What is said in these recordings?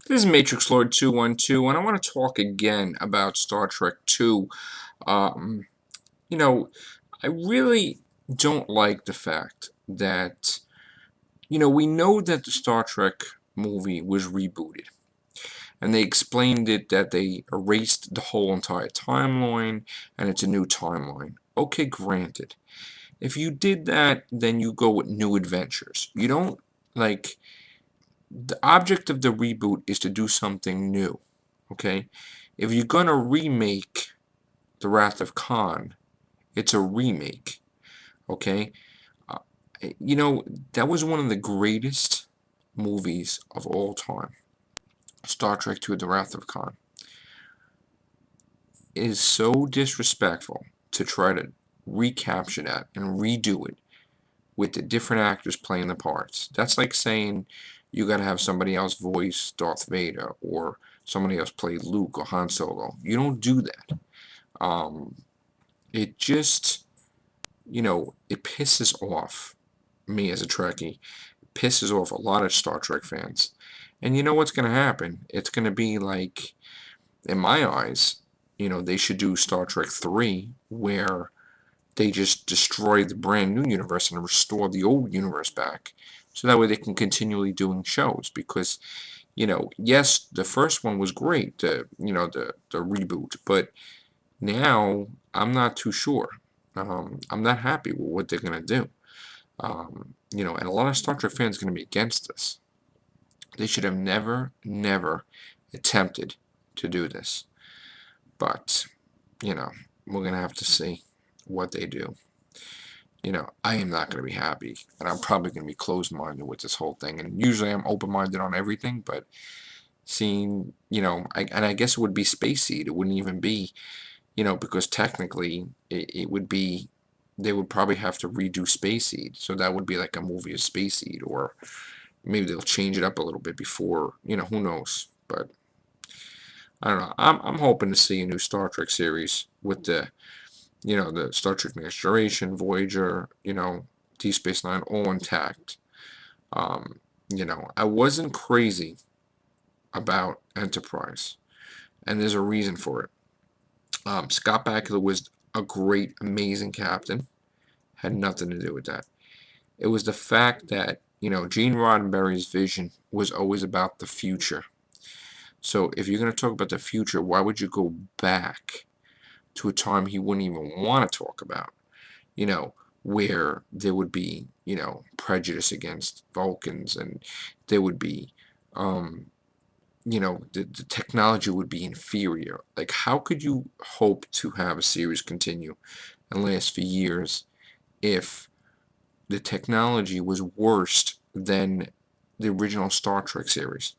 This is Matrix Lord 212, and I want to talk again about Star Trek 2. Um, you know, I really don't like the fact that, we know that the Star Trek movie was rebooted, and they explained it that they erased the whole entire timeline, and it's a new timeline. Okay, granted. If you did that, then you go with new adventures. You don't, like, the object of the reboot is to do something new. Okay? If you're gonna remake The Wrath of Khan, it's a remake. Okay? Uh, you know, that was one of the greatest movies of all time. Star Trek II: The Wrath of Khan. It is so disrespectful to try to recapture that and redo it with the different actors playing the parts. That's like saying you got to have somebody else voice Darth Vader or somebody else play Luke or Han Solo. You don't do that. Um, it just, it pisses off me as a Trekkie. It pisses off a lot of Star Trek fans. And you know what's going to happen? It's going to be like, in my eyes, they should do Star Trek 3, where they just destroy the brand new universe and restore the old universe back. So that way they can continually doing shows. Because, yes, the first one was great, the reboot, but now I'm not too sure. I'm not happy with what they're gonna do. And a lot of Star Trek fans are gonna be against this. They should have never, never attempted to do this. But, you know, we're gonna have to see what they do. I am not going to be happy, and I'm probably going to be closed-minded with this whole thing. And usually I'm open-minded on everything, but seeing, and I guess it would be Space Seed. It wouldn't even be, because technically it would be, they would probably have to redo Space Seed. So that would be like a movie of Space Seed, or maybe they'll change it up a little bit before, who knows. But I don't know. I'm hoping to see a new Star Trek series with the Star Trek Next Generation, Voyager, Deep Space Nine, all intact. Um, I wasn't crazy about Enterprise, and there's a reason for it. Scott Bakula was a great, amazing captain. Had nothing to do with that. It was the fact that, Gene Roddenberry's vision was always about the future. So if you're going to talk about the future, why would you go back to a time he wouldn't even want to talk about? Where there would be, prejudice against Vulcans, and there would be, um, the technology would be inferior. Like, how could you hope to have a series continue and last for years if the technology was worse than the original Star Trek series?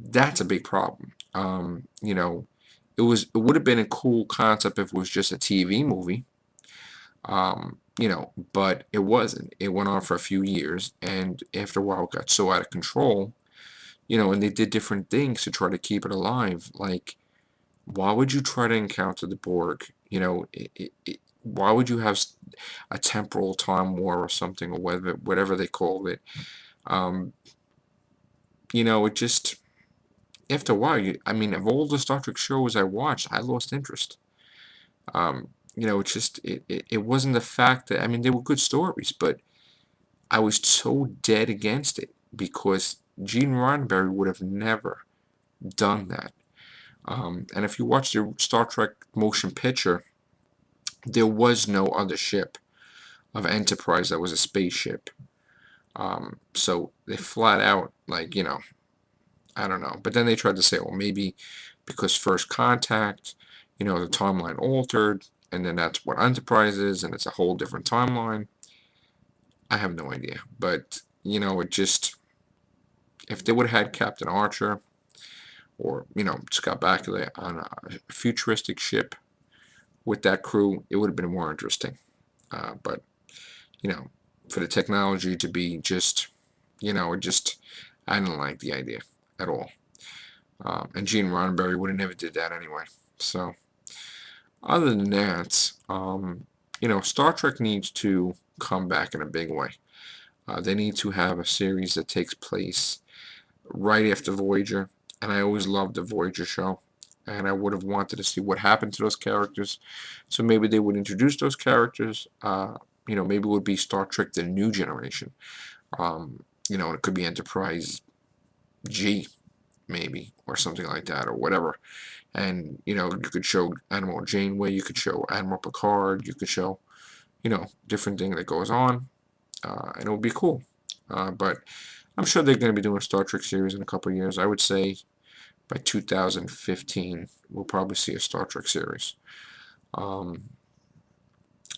That's a big problem. It would have been a cool concept if it was just a TV movie. But it wasn't. It went on for a few years, and after a while, it got so out of control. And they did different things to try to keep it alive. Like, why would you try to encounter the Borg? Why would you have a temporal time war or something, or whatever they called it? Um, it just, after a while, I mean, of all the Star Trek shows I watched, I lost interest. It's just it wasn't the fact that, I mean, they were good stories, but I was so dead against it because Gene Roddenberry would have never done that. And if you watch the Star Trek motion picture, there was no other ship of Enterprise that was a spaceship. So they flat out, like, I don't know. But then they tried to say, well, maybe because First Contact, the timeline altered, and then that's what Enterprise is, and it's a whole different timeline. I have no idea. But, it just, if they would have had Captain Archer or, Scott Bakula on a futuristic ship with that crew, it would have been more interesting. But, you know, for the technology to be just, I didn't like the idea at all. And Gene Roddenberry would have never did that anyway. So, other than that, Star Trek needs to come back in a big way. They need to have a series that takes place right after Voyager, and I always loved the Voyager show, and I would have wanted to see what happened to those characters. So maybe they would introduce those characters. Maybe it would be Star Trek: The New Generation. It could be Enterprise G, maybe, or something like that, or whatever. And you could show Admiral Janeway, you could show Admiral Picard, you could show different thing that goes on, and it would be cool. But I'm sure they're going to be doing a Star Trek series in a couple of years. I would say by 2015 we'll probably see a Star Trek series. And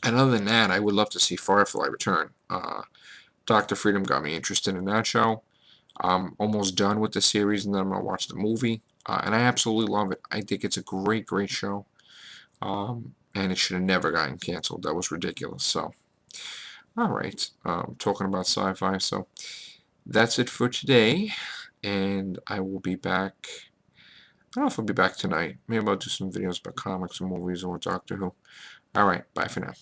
other than that, I would love to see Firefly return. Dr. Freedom got me interested in that show. I'm almost done with the series, and then I'm going to watch the movie. And I absolutely love it. I think it's a great, great show. And it should have never gotten canceled. That was ridiculous. So, all right. Talking about sci-fi. So, that's it for today. And I will be back. I don't know if I'll be back tonight. Maybe I'll do some videos about comics and movies or Doctor Who. All right. Bye for now.